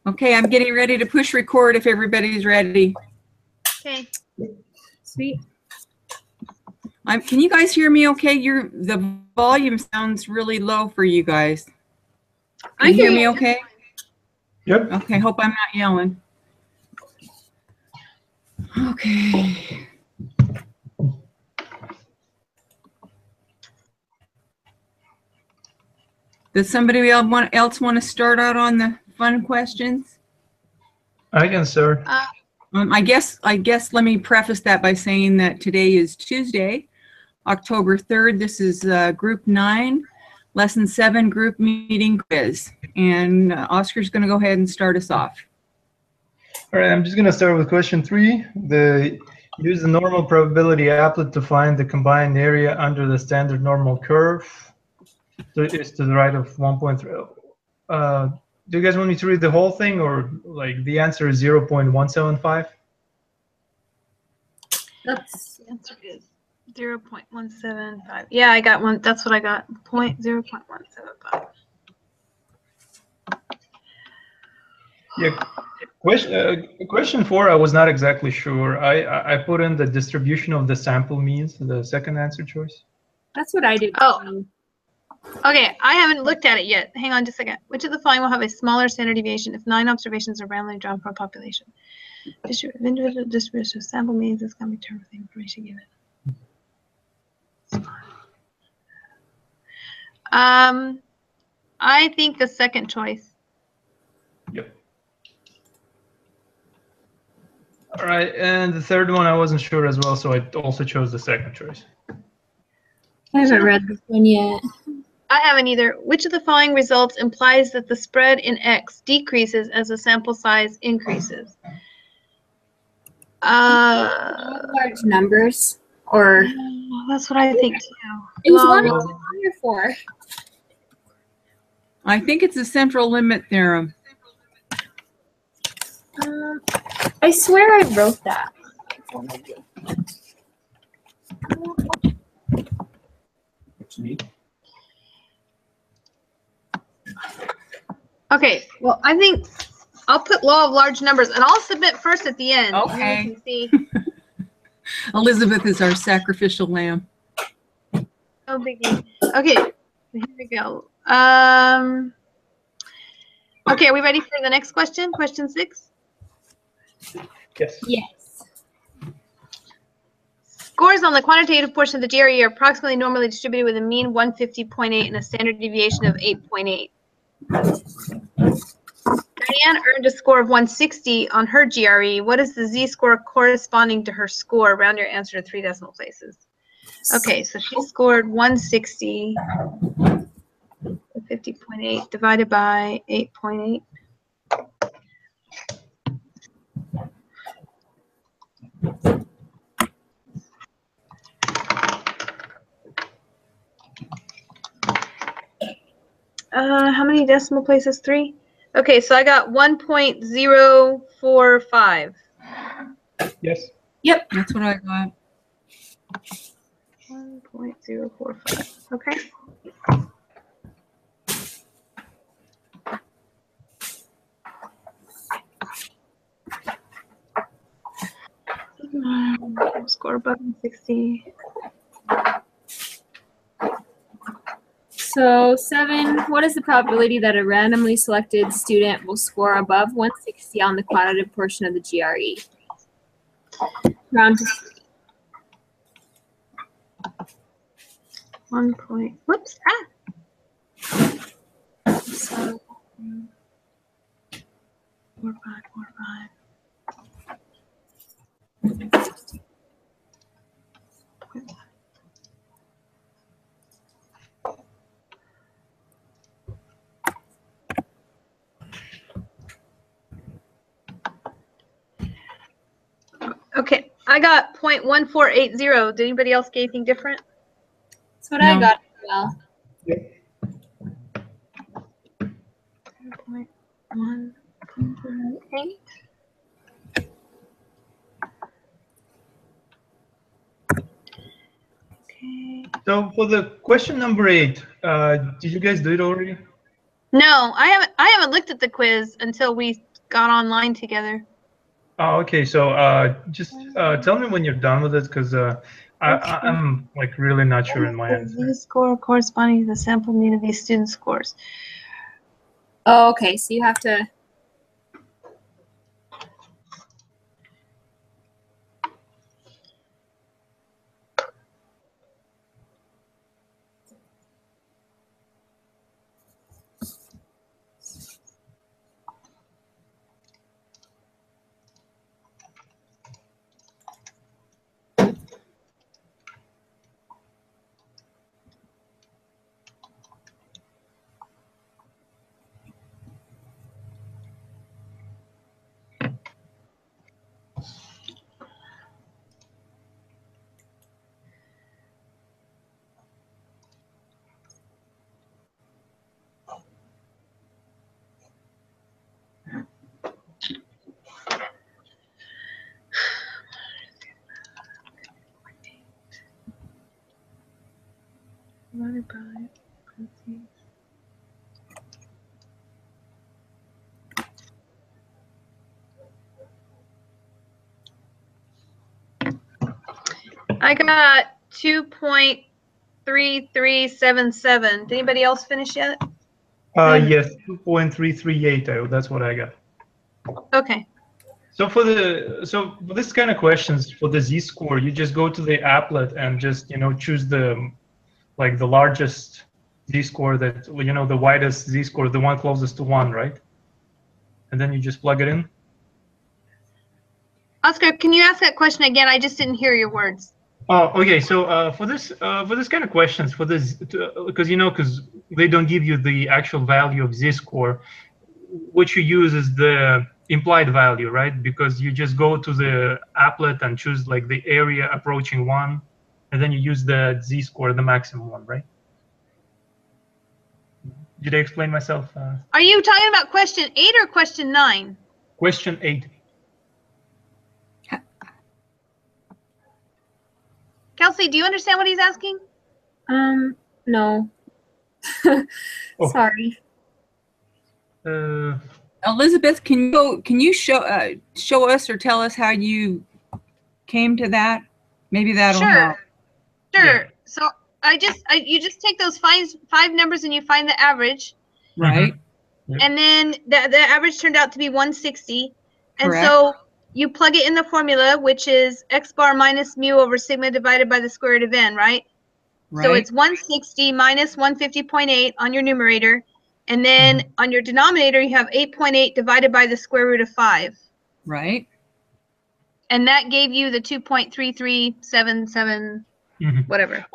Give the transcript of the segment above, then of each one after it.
Okay, I'm getting ready to push record if everybody's ready. Okay. Sweet. Can you guys hear me okay? The volume sounds really low for you guys. Can you hear me okay? Yep. Okay, hope I'm not yelling. Okay. Does somebody else want to start out on the fun questions? I can start. I guess let me preface that by saying that today is Tuesday, October 3rd. This is Group 9, Lesson 7 group meeting quiz. And Oscar's going to go ahead and start us off. All right, I'm just going to start with question 3. Use the normal probability applet to find the combined area under the standard normal curve. So it's to the right of 1.3. Do you guys want me to read the whole thing, or like the answer is 0.175? That's the answer is 0.175. Yeah, I got one. That's what I got. 0.175. Yeah. Question 4, I was not exactly sure. I put in the distribution of the sample means, the second answer choice. That's what I did. Oh. Okay, I haven't looked at it yet. Hang on just a second. Which of the following will have a smaller standard deviation if 9 observations are randomly drawn from a population? Individual distribution of sample means this can be determined with the information given. I think the second choice. Yep. All right, and the third one I wasn't sure as well, so I also chose the second choice. I haven't read this one yet. I haven't either. Which of the following results implies that the spread in X decreases as the sample size increases? Large numbers, or that's what I think too. It was one of the 3 or 4. I think it's the central limit theorem. I swear I wrote that. Okay, well, I think I'll put law of large numbers, and I'll submit first at the end. Okay. You can see. Elizabeth is our sacrificial lamb. No biggie. Okay, here we go. Okay, are we ready for the next question? Question 6? Yes. Yes. Scores on the quantitative portion of the GRE are approximately normally distributed with a mean 150.8 and a standard deviation of 8.8. Diane earned a score of 160 on her GRE. What is the Z-score corresponding to her score? Round your answer to 3 decimal places. Okay, so she scored 160. 50.8 divided by 8.8. How many decimal places? 3? Okay, so I got 1.045. Yes. Yep, that's what I got. 1.045. Okay. Score above 60. So 7, what is the probability that a randomly selected student will score above 160 on the quantitative portion of the GRE? Round to 3. 1 point. Whoops. So 4, 5, 4, 5. Okay, I got 0.1480. Did anybody else get anything different? that's what I got as well. Yep. 0.148. Okay. So for the question number 8, did you guys do it already? No, I haven't looked at the quiz until we got online together. Oh, okay. So just tell me when you're done with it, because I'm like really not sure in my The answer. Z-score corresponding to the sample mean of these student scores. Oh, okay. So you have to. Divided by parentheses. I got 2.3377. Did anybody else finish yet? Yes, 2.338. That's what I got. Okay. So for this kind of questions for the Z-score, you just go to the applet and just choose the largest Z-score that the widest Z-score, the one closest to 1, right? And then you just plug it in. Oscar, can you ask that question again? I just didn't hear your words. Oh, okay. So for this kind of questions, for this, because they don't give you the actual value of Z-score, what you use is the implied value, right? Because you just go to the applet and choose like the area approaching 1, and then you use the Z-score, the maximum one, right? Did I explain myself? Are you talking about question 8 or question 9? Question 8. Kelsey, do you understand what he's asking? No. Oh. Sorry. Elizabeth, can you show us or tell us how you came to that? Maybe that'll help. Sure. Yeah. So you just take those five numbers and you find the average. Right. Yep. And then the average turned out to be 160. And Correct. so you plug it in the formula, which is x bar minus mu over sigma divided by the square root of n, right? So Right. it's 160 minus 150.8 on your numerator. And then on your denominator, you have 8.8 divided by the square root of 5. Right. And that gave you the 2.3377, whatever.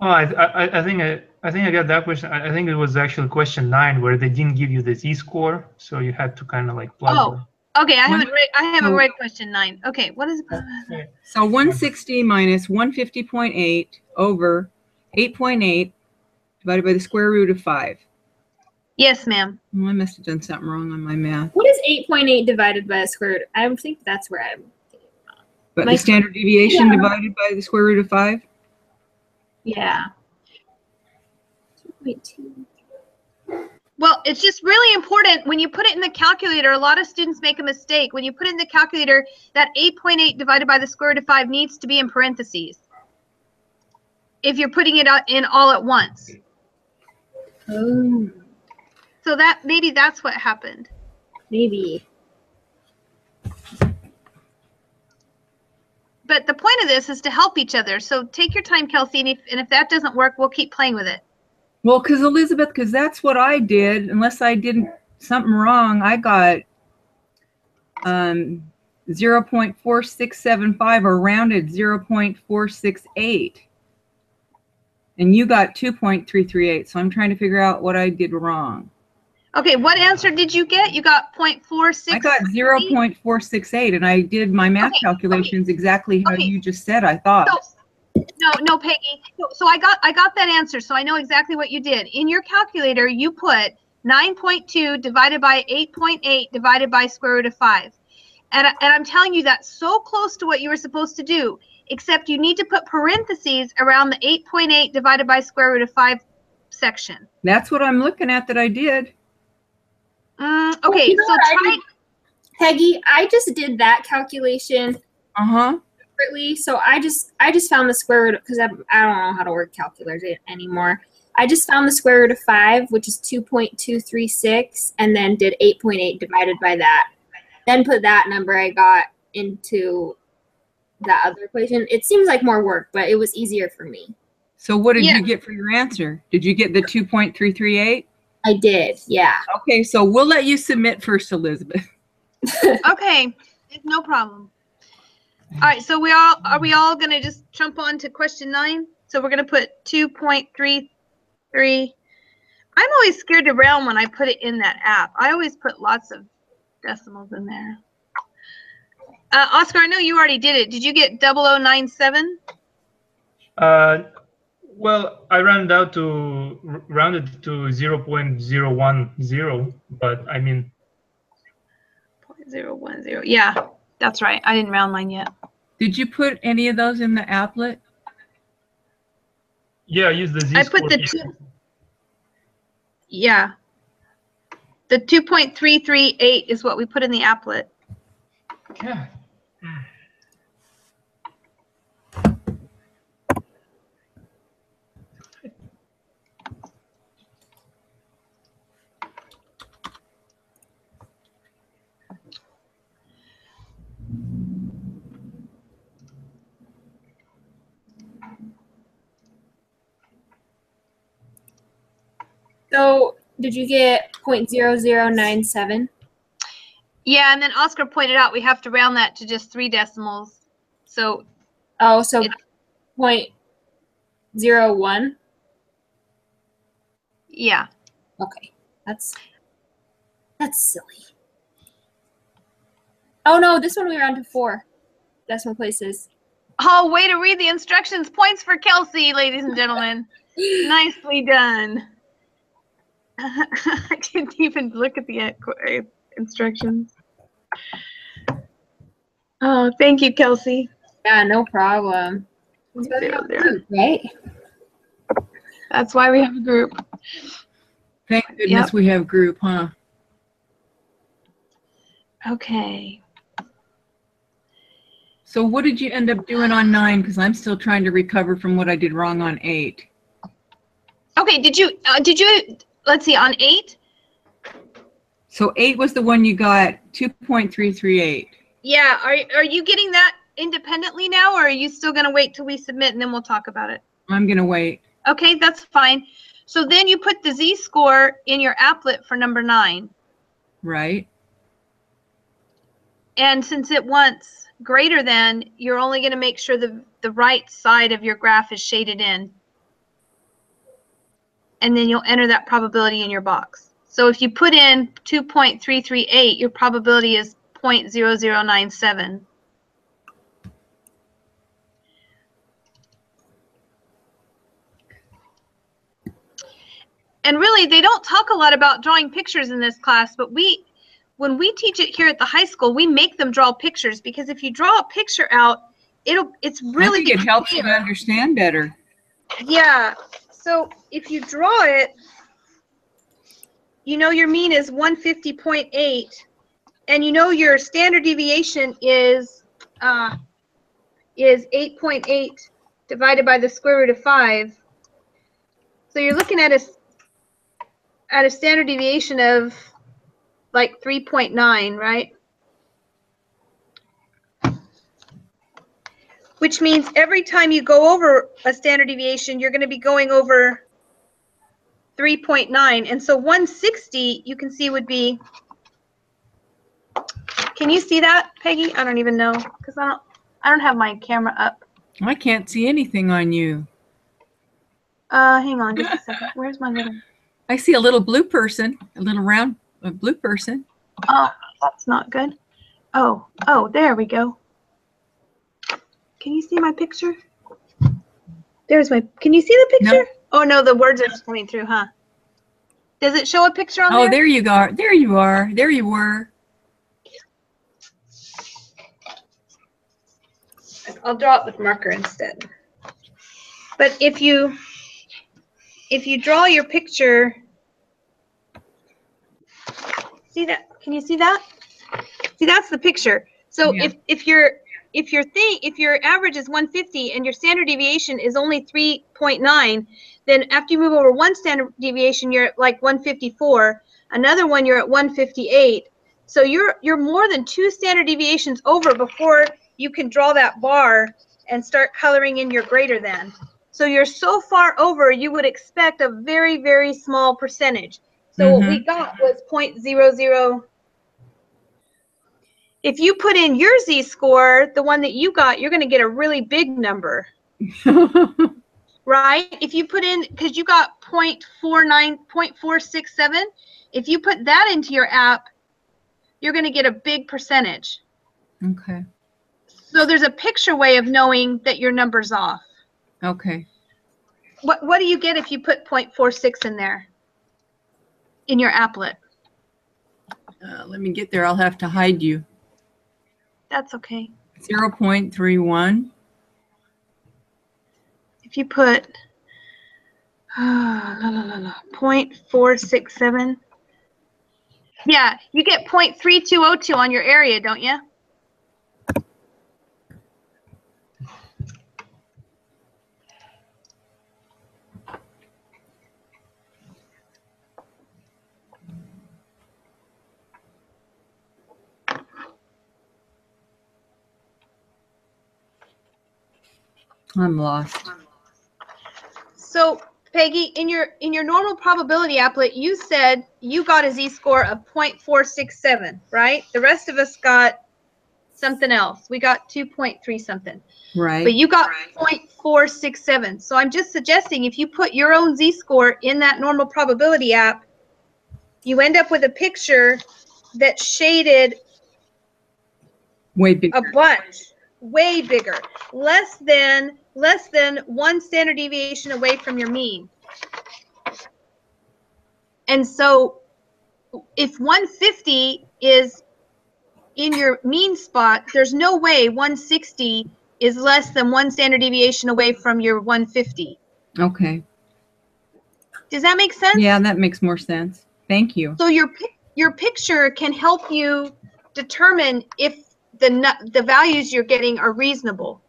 Oh, I think I got that question. I think it was actually question 9 where they didn't give you the Z-score, so you had to kind of like plug. Oh, okay. I haven't read question 9. Okay, what is it? So 160 minus 150.8 over 8.8 divided by the square root of 5. Yes, ma'am. Well, I must have done something wrong on my math. What is 8.8 divided by the square root? I would think that's where I'm. But the standard deviation divided by the square root of 5? Yeah. 2.2. Well, it's just really important when you put it in the calculator. A lot of students make a mistake. When you put it in the calculator, that 8.8 divided by the square root of 5 needs to be in parentheses if you're putting it in all at once. Oh. So maybe that's what happened. Maybe. But the point of this is to help each other. So take your time, Kelsey, and if that doesn't work, we'll keep playing with it. Well, because that's what I did. Unless I did something wrong, I got 0.4675 or rounded 0.468. And you got 2.338. So I'm trying to figure out what I did wrong. Okay, what answer did you get? You got 0.46? I got 0.468, and I did my math calculations exactly how you just said, I thought. No, Peggy. So I got that answer, so I know exactly what you did. In your calculator, you put 9.2 divided by 8.8 divided by square root of 5. And I'm telling you that's so close to what you were supposed to do, except you need to put parentheses around the 8.8 divided by square root of 5 section. That's what I'm looking at that I did. Okay, You know so what I try. did? Peggy, I just did that calculation Uh-huh. separately. So I just found the square root, because I don't know how to work calculators anymore. I just found the square root of 5, which is 2.236, and then did 8.8 divided by that. Then put that number I got into that other equation. It seems like more work, but it was easier for me. So what did Yeah. you get for your answer? Did you get the 2.338? I did, yeah. Okay, so we'll let you submit first, Elizabeth. Okay, no problem. All right, so are we all gonna just jump on to question 9? So we're gonna put 2.33. I'm always scared to round when I put it in that app. I always put lots of decimals in there. Oscar, I know you already did it. Did you get 0097? Well, I rounded to 0.010, but I mean. 0.010. Yeah, that's right. I didn't round mine yet. Did you put any of those in the applet? Yeah, I used the Z. I put the 2. Yeah. The 2.338 is what we put in the applet. Yeah. So did you get 0.0097? Yeah, and then Oscar pointed out we have to round that to just 3 decimals. So Oh, so 0.01? yeah. Okay, that's silly. Oh no, this one we round to 4 decimal places. Oh, way to read the instructions. Points for Kelsey, ladies and gentlemen. Nicely done. I didn't even look at the instructions. Oh, thank you, Kelsey. Yeah, no problem. 0.00. Right? That's why we have a group. Thank goodness we have group, huh? Okay. So what did you end up doing on 9? Because I'm still trying to recover from what I did wrong on 8. Okay, did you, let's see, on 8? So 8 was the one you got 2.338. Yeah, are you getting that independently now, or are you still going to wait till we submit and then we'll talk about it? I'm going to wait. Okay, that's fine. So then you put the z-score in your applet for number 9. Right. And since it wants greater than, you're only going to make sure the right side of your graph is shaded in. And then you'll enter that probability in your box. So if you put in 2.338, your probability is 0.0097. And really, they don't talk a lot about drawing pictures in this class, but when we teach it here at the high school, we make them draw pictures, because if you draw a picture out, it's really I think it helps you to understand better. Yeah. So if you draw it, you know your mean is 150.8, and you know your standard deviation is 8.8 divided by the square root of 5. So you're looking at a standard deviation of like 3.9, right? Which means every time you go over a standard deviation, you're going to be going over 3.9. And so 160, you can see, would be, can you see that, Peggy? I don't even know, because I don't have my camera up. I can't see anything on you. Hang on just a second. Where's my little? I see a little blue person, a little round blue person. Oh, that's not good. Oh, there we go. Can you see my picture? There's my, can you see the picture? No. Oh no, the words are just coming through, huh? Does it show a picture on there? Oh, there you are. There you are. There you were. I'll draw it with marker instead. But if you if you draw your picture, see that? Can you see that? See, that's the picture. So Yeah. if your average is 150 and your standard deviation is only 3.9, then after you move over one standard deviation, you're at like 154. Another one, you're at 158. So you're more than 2 standard deviations over before you can draw that bar and start coloring in your greater than. So you're so far over, you would expect a very, very small percentage. So what we got was 0.00. If you put in your z-score, the one that you got, you're going to get a really big number. Right? If you put in, because you got 0.467, if you put that into your app, you're going to get a big percentage. Okay. So there's a picture way of knowing that your number's off. Okay. What do you get if you put 0.46 in there in your applet? Let me get there. I'll have to hide you. That's okay. 0.31. If you put 0.467, yeah, you get 0.3202 on your area, don't you? I'm lost. So Peggy, in your normal probability applet, you said you got a z-score of 0.467, right? The rest of us got something else. We got 2.3 something. Right. But you got 0.467. So I'm just suggesting if you put your own z-score in that normal probability app, you end up with a picture that's shaded Way bigger. a bunch, way bigger, less than 1 standard deviation away from your mean. And so if 150 is in your mean spot, there's no way 160 is less than 1 standard deviation away from your 150. Okay. Does that make sense? Yeah, that makes more sense. Thank you. So your picture can help you determine if the values you're getting are reasonable.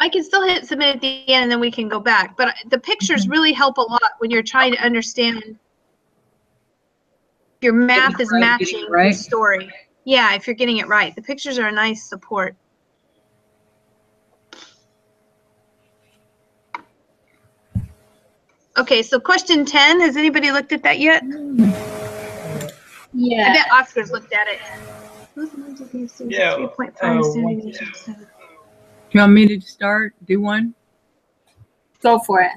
I can still hit submit at the end and then we can go back. But the pictures really help a lot when you're trying to understand if your math is matching the story. Yeah, if you're getting it right. The pictures are a nice support. Okay, so question 10, has anybody looked at that yet? Yeah. I bet Oscar's looked at it. Yeah. 3.5 standard deviation, 7. Do you want me to start? Do one? Go for it.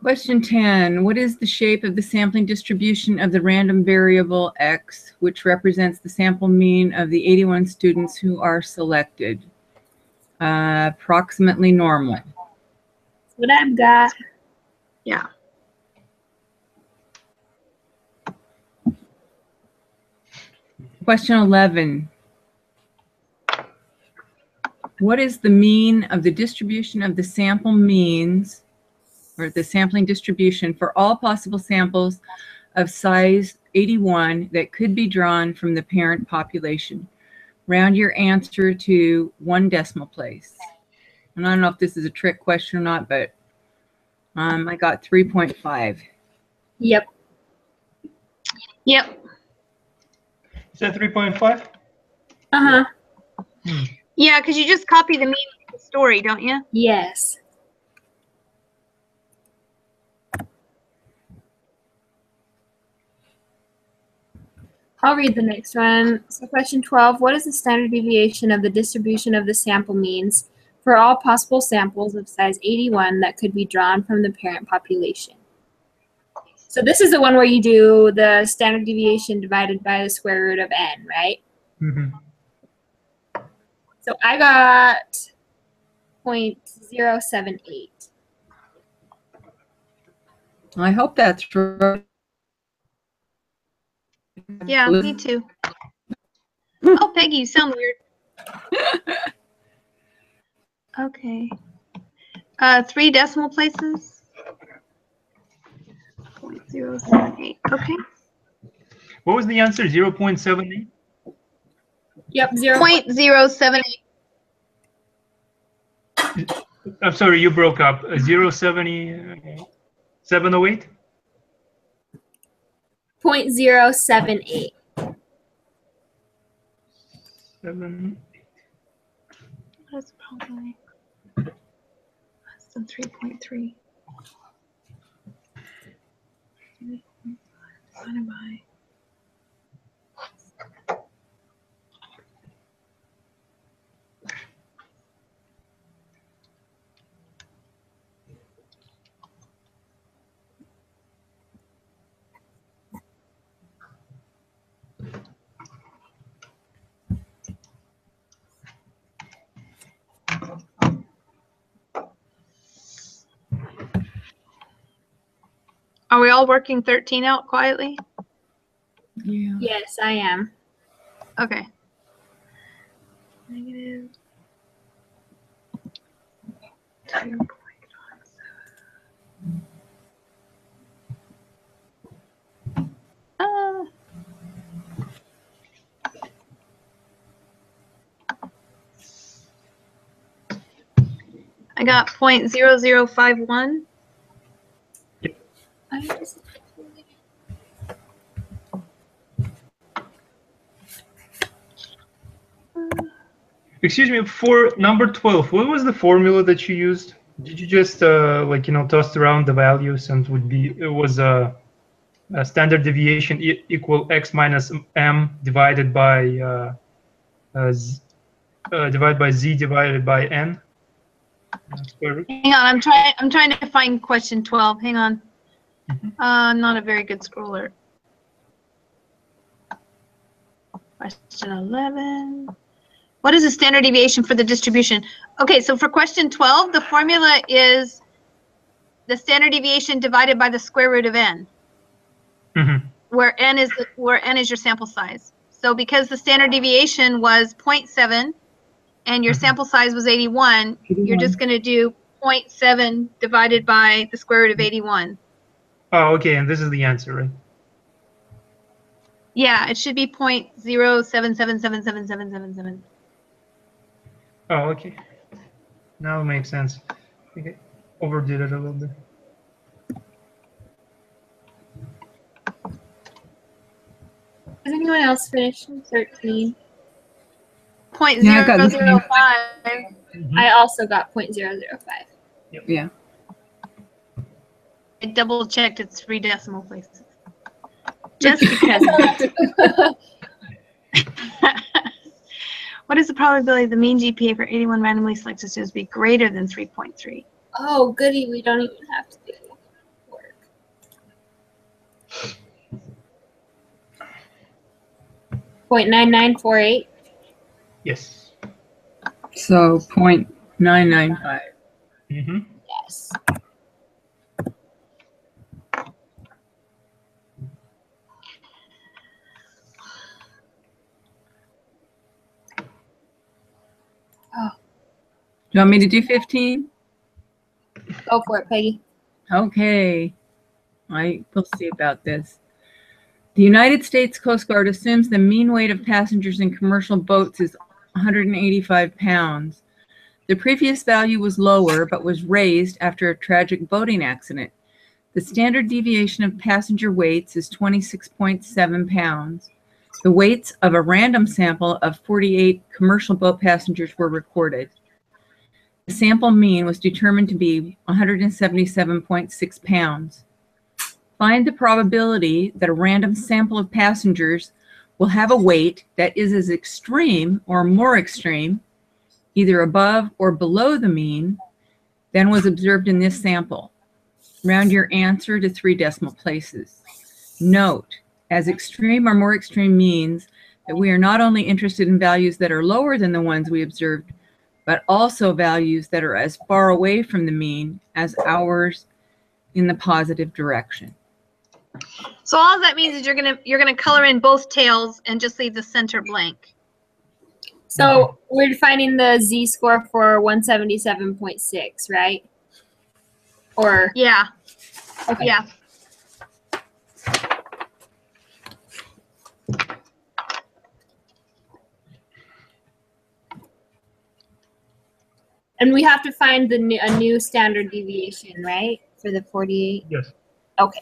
Question 10. What is the shape of the sampling distribution of the random variable x, which represents the sample mean of the 81 students who are selected? Approximately normal. That's what I've got. Yeah. Question 11. What is the mean of the distribution of the sample means, or the sampling distribution for all possible samples of size 81 that could be drawn from the parent population? Round your answer to 1 decimal place. And I don't know if this is a trick question or not, but I got 3.5. Yep. Yep. Is that 3.5? Uh-huh. Yeah, because you just copy the mean of the story, don't you? Yes. I'll read the next one. So question 12, what is the standard deviation of the distribution of the sample means for all possible samples of size 81 that could be drawn from the parent population? So this is the one where you do the standard deviation divided by the square root of n, right? Mm-hmm. So I got 0.078. I hope that's right. Yeah, me too. Oh, Peggy, you sound weird. Okay. 3 decimal places. 0.078. Okay. What was the answer? 0.78? Yep, 0. 0.078. I'm sorry, you broke up. 0.70, 708? 0.078. 7. What is the probability? Less than 3.3. Divided by. Are we all working 13 out quietly? Yeah. Yes, I am. Okay. Negative 2.57. I got 0.0051. I just, Excuse me, for number 12, what was the formula that you used? Did you just like, toss around the values and it was a standard deviation equal x minus m divided by z divided by n? Square root? Hang on, I'm trying to find question 12. Hang on. I'm not a very good scroller. Question 11. What is the standard deviation for the distribution? Okay, so for question 12, the formula is the standard deviation divided by the square root of n, where n is your sample size. So because the standard deviation was 0.7 and your sample size was 81, you're just going to do 0.7 divided by the square root of 81. Oh, okay, and this is the answer, right? Yeah, it should be 0.077777777. Oh, okay. Now it makes sense. I think I overdid it a little bit. has anyone else finished 13? 0.005. I also got 0.005. Yeah. I double checked it's 3 decimal places. Just because. What is the probability the mean GPA for 81 randomly selected students be greater than 3.3? Oh, goody, we don't even have to do work. .9948. Yes. So 0.995. Yes. Do you want me to do 15? Go for it, Peggy. Okay. We'll see about this. The United States Coast Guard assumes the mean weight of passengers in commercial boats is 185 pounds. The previous value was lower, but was raised after a tragic boating accident. The standard deviation of passenger weights is 26.7 pounds. The weights of a random sample of 48 commercial boat passengers were recorded. The sample mean was determined to be 177.6 pounds. Find the probability that a random sample of passengers will have a weight that is as extreme or more extreme, either above or below the mean, than was observed in this sample. Round your answer to 3 decimal places. Note, as extreme or more extreme means that we are not only interested in values that are lower than the ones we observed, but also values that are as far away from the mean as ours in the positive direction. So all that means is you're gonna color in both tails and just leave the center blank. So we're finding the z-score for 177.6, right? Or Yeah. okay. Yeah. And we have to find a new standard deviation, right? For the 48? Yes. Okay.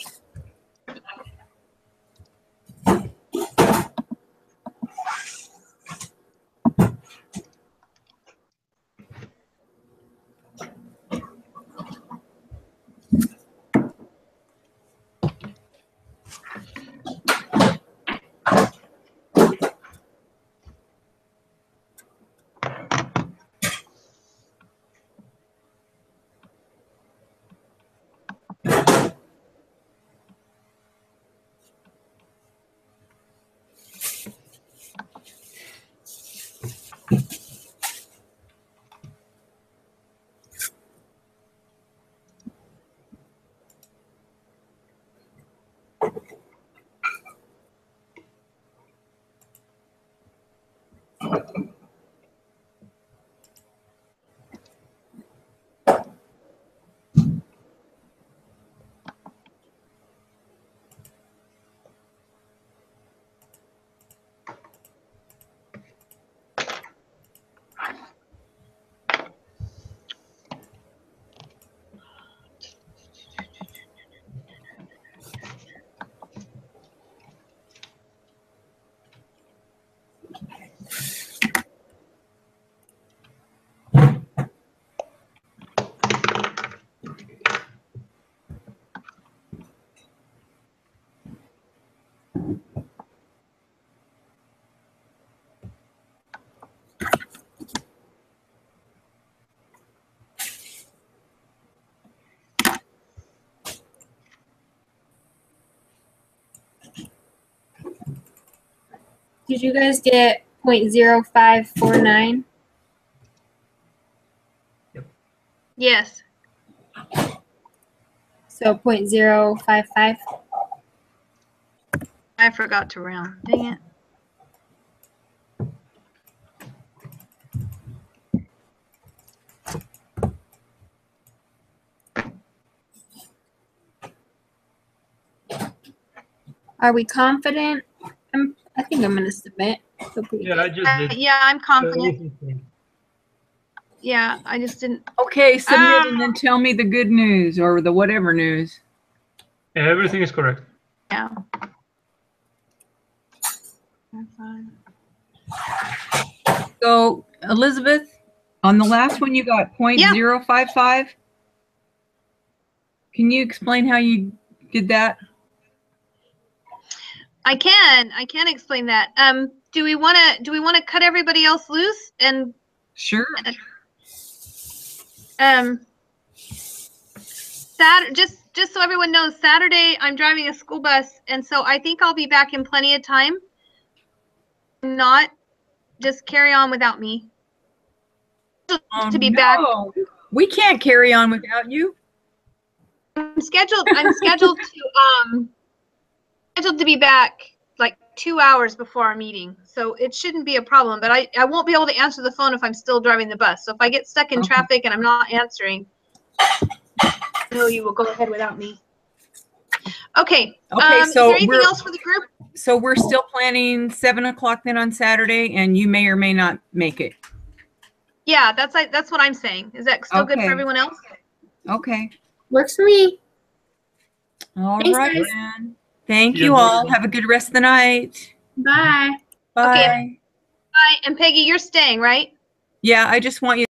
Did you guys get 0.0549? Yes. So 0.055? I forgot to round. Dang it. Are we confident? I think I'm going to submit. Feel pretty Yeah, I good. just did. Yeah, I'm confident. Everything. Yeah, I just didn't. Okay, submit and then tell me the good news or the whatever news. Everything is correct. Yeah. So, Elizabeth, on the last one you got 0.055. Can you explain how you did that? I can explain that. Do we want to cut everybody else loose and Sure. just so everyone knows, Saturday I'm driving a school bus, and so I think I'll be back in plenty of time. Not just carry on without me. To be back. We can't carry on without you. I'm scheduled to be back like 2 hours before our meeting, so it shouldn't be a problem. But I won't be able to answer the phone if I'm still driving the bus. So if I get stuck in traffic and I'm not answering, no, you will go ahead without me. Okay. Okay. So is there anything else for the group? So we're still planning 7 o'clock then on Saturday, and you may or may not make it. Yeah, that's what I'm saying. Is that still good for everyone else? Okay. Works for me. All Thanks, right, guys. then. Thank you all. Have a good rest of the night. Bye. Bye. Okay. Bye. And Peggy, you're staying, right? Yeah, I just want you